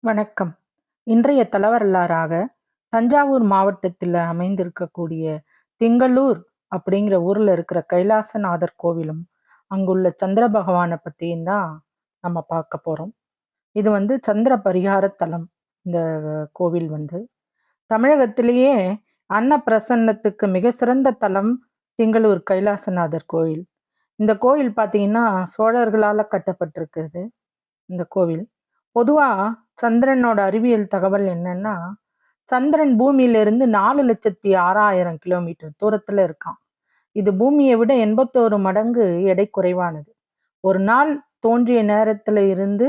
வணக்கம். இன்றைய தலவரலாறாக தஞ்சாவூர் மாவட்டத்தில் அமைந்திருக்கக்கூடிய திங்களூர் அப்படிங்கிற ஊர்ல இருக்கிற கைலாசநாதர் கோவிலும் அங்குள்ள சந்திர பகவானை பற்றியும் தான் நம்ம பார்க்க போறோம். இது சந்திர பரிகார தலம். இந்த கோவில் தமிழகத்திலேயே அன்னப்பிரசன்னத்துக்கு மிக சிறந்த தலம் திங்களூர் கைலாசநாதர் கோயில். இந்த கோயில் பார்த்தீங்கன்னா சோழர்களால் கட்டப்பட்டிருக்கிறது. இந்த கோவில் பொதுவா சந்திரனோட அறிவியல் தகவல் என்னன்னா, சந்திரன் பூமியிலிருந்து 4,06,000 கிலோமீட்டர் தூரத்துல இருக்கான். இது பூமியை விட 81 மடங்கு எடை குறைவானது. ஒரு நாள் தோன்றிய நேரத்துல இருந்து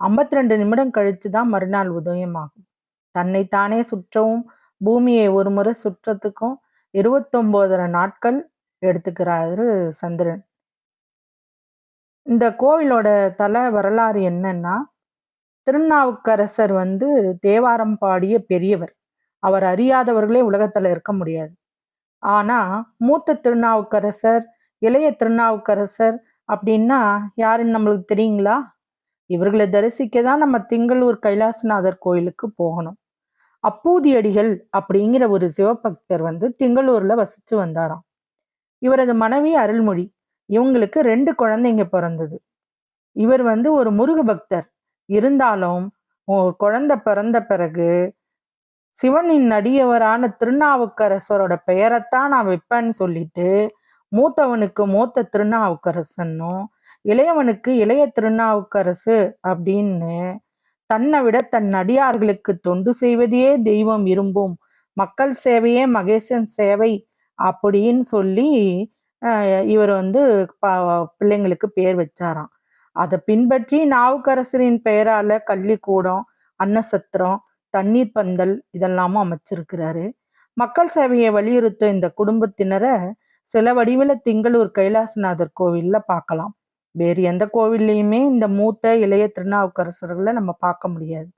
52 நிமிடம் கழிச்சு தான் மறுநாள் உதயமாகும். தன்னைத்தானே சுற்றவும் பூமியை ஒரு முறை சுற்றத்துக்கும் 29 நாட்கள் எடுத்துக்கிறாரு சந்திரன். இந்த கோவிலோட தல வரலாறு என்னன்னா, திருநாவுக்கரசர் தேவாரம் பாடிய பெரியவர். அவர் அறியாதவர்களே உலகத்துல இருக்க முடியாது. ஆனா மூத்த திருநாவுக்கரசர், இளைய திருநாவுக்கரசர் அப்படின்னா யாருன்னு நம்மளுக்கு தெரியுங்களா? இவர்களை தரிசிக்க தான் நம்ம திங்களூர் கைலாசநாதர் கோயிலுக்கு போகணும். அப்பூதியடிகள் அப்படிங்கிற ஒரு சிவபக்தர் திங்களூர்ல வசிச்சு வந்தாராம். இவரது மனைவி அருள்மொழி. இவங்களுக்கு 2 குழந்தைங்க பிறந்தது. இவர் ஒரு முருக பக்தர். இருந்தாலும் குழந்தை பிறந்த பிறகு சிவனின் அடியவரான திருநாவுக்கரசரோட பெயரைத்தான் நான் வைப்பேன்னு சொல்லிட்டு மூத்தவனுக்கு மூத்த திருநாவுக்கரசனும் இளையவனுக்கு இளைய திருநாவுக்கரசு அப்படின்னு தன்னை விட தன் அடியார்களுக்கு தொண்டு செய்வதையே தெய்வம் விரும்பும், மக்கள் சேவையே மகேசன் சேவை அப்படின்னு சொல்லி இவர் பிள்ளைங்களுக்கு பேர் வச்சாராம். அதை பின்பற்றி நாவுக்கரசரின் பெயரால கள்ளிக்கூடம், அன்னசத்திரம், தண்ணீர் பந்தல் இதெல்லாமும் அமைச்சிருக்கிறாரு. மக்கள் சேவையை வலியுறுத்த இந்த குடும்பத்தினரை சில வடிவில் திங்களூர் கைலாசநாதர் கோவில்ல பார்க்கலாம். வேறு எந்த கோவில்லையுமே இந்த மூத்த இளைய திருநாவுக்கரசர்களை நம்ம பார்க்க முடியாது.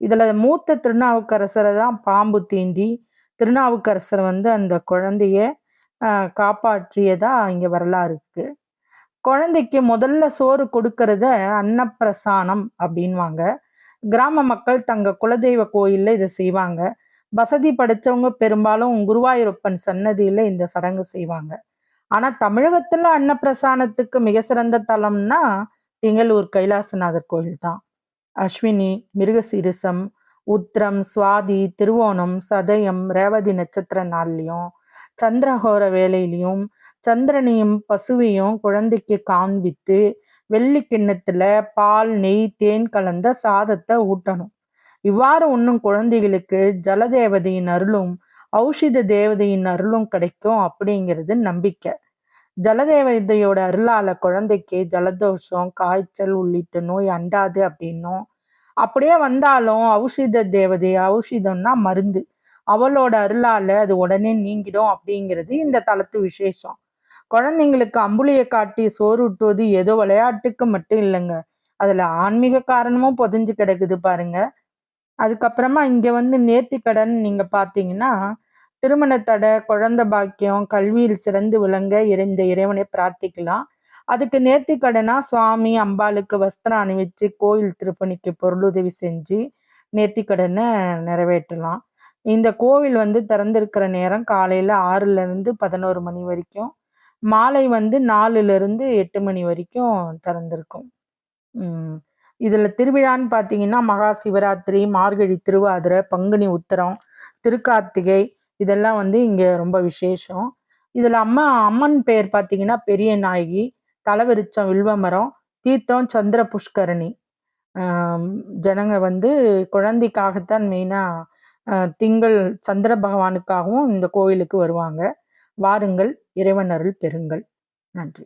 இதுல மூத்த திருநாவுக்கரசரை தான் பாம்பு தீண்டி திருநாவுக்கரசர் அந்த குழந்தைய காப்பாற்றியதா இங்க வரலாறு இருக்கு. குழந்தைக்கு முதல்ல சோறு கொடுக்கறத அன்னப்பிரசானம் அப்படின்வாங்க. கிராம மக்கள் தங்க குலதெய்வ கோயில்ல இதை செய்வாங்க. வசதி படைச்சவங்க பெரும்பாலும் குருவாயூரப்பன் சன்னதியில இந்த சடங்கு செய்வாங்க. ஆனா தமிழகத்துல அன்னப்பிரசானத்துக்கு மிக சிறந்த தலம்னா திங்களூர் கைலாசநாதர் கோயில் தான். அஸ்வினி, மிருகசீரிசம், உத்திரம், சுவாதி, திருவோணம், சதயம், ரேவதி நட்சத்திர நாள்லையும் சந்திரஹோர வேலையிலையும் சந்திரனையும் பசுவையும் குழந்தைக்கு காண்பித்து வெள்ளி கிண்ணத்துல பால், நெய், தேன் கலந்த சாதத்தை ஊட்டணும். இவ்வாறு உண்ணும் குழந்தைகளுக்கு ஜலதேவதையின் அருளும் ஔஷத தேவதையின் அருளும் கிடைக்கும் அப்படிங்கிறது நம்பிக்கை. ஜலதேவதையோட அருளால குழந்தைக்கு ஜலதோஷம், காய்ச்சல் உள்ளிட்ட நோய் அண்டாது அப்படின்னும், அப்படியே வந்தாலும் ஔஷத தேவதை, ஔஷதம்னா மருந்து, அவளோட அருளால அது உடனே நீங்கிடும் அப்படிங்கிறது இந்த தலத்து விசேஷம். குழந்தைங்களுக்கு அம்புலியை காட்டி சோறு ஊட்டுவது ஏதோ விளையாட்டுக்கு மட்டும் இல்லைங்க, அதுல ஆன்மீக காரணமும் புதைஞ்சு கிடக்குது பாருங்க. அதுக்கப்புறமா இங்க நேர்த்திக்கடன் நீங்க பாத்தீங்கன்னா, திருமண தடை, குழந்தை பாக்கியம், கல்வியில் சிறந்து விளங்க இந்த இறைவனை பிரார்த்திக்கலாம். அதுக்கு நேர்த்திக்கடனா சுவாமி அம்பாளுக்கு வஸ்திரம் அணிவிச்சு கோயில் திருப்பணிக்கு பொருளுதவி செஞ்சு நேர்த்திக்கடனை நிறைவேற்றலாம். இந்த கோவில் திறந்திருக்கிற நேரம் காலையில 6ல இருந்து 11 மணி வரைக்கும், மாலை 4ல இருந்து 8 மணி வரைக்கும் திறந்திருக்கும். இதுல திருவிழான்னு பார்த்தீங்கன்னா மகா சிவராத்திரி, மார்கழி திருவாதிரை, பங்குனி உத்திரம், திருக்கார்த்திகை இதெல்லாம் இங்க ரொம்ப விசேஷம். இதுல அம்மன் பெயர் பார்த்தீங்கன்னா பெரிய நாயகி, தலவிருச்சம் வில்வமரம், தீர்த்தம் சந்திர புஷ்கரணி. ஜனங்க குழந்தைக்காகத்தான் மெயினா திங்கள் சந்திர பகவானுக்காகவும் இந்த கோயிலுக்கு வருவாங்க. வாருங்கள், இறைவன் அருள் பெறுங்கள். நன்றி.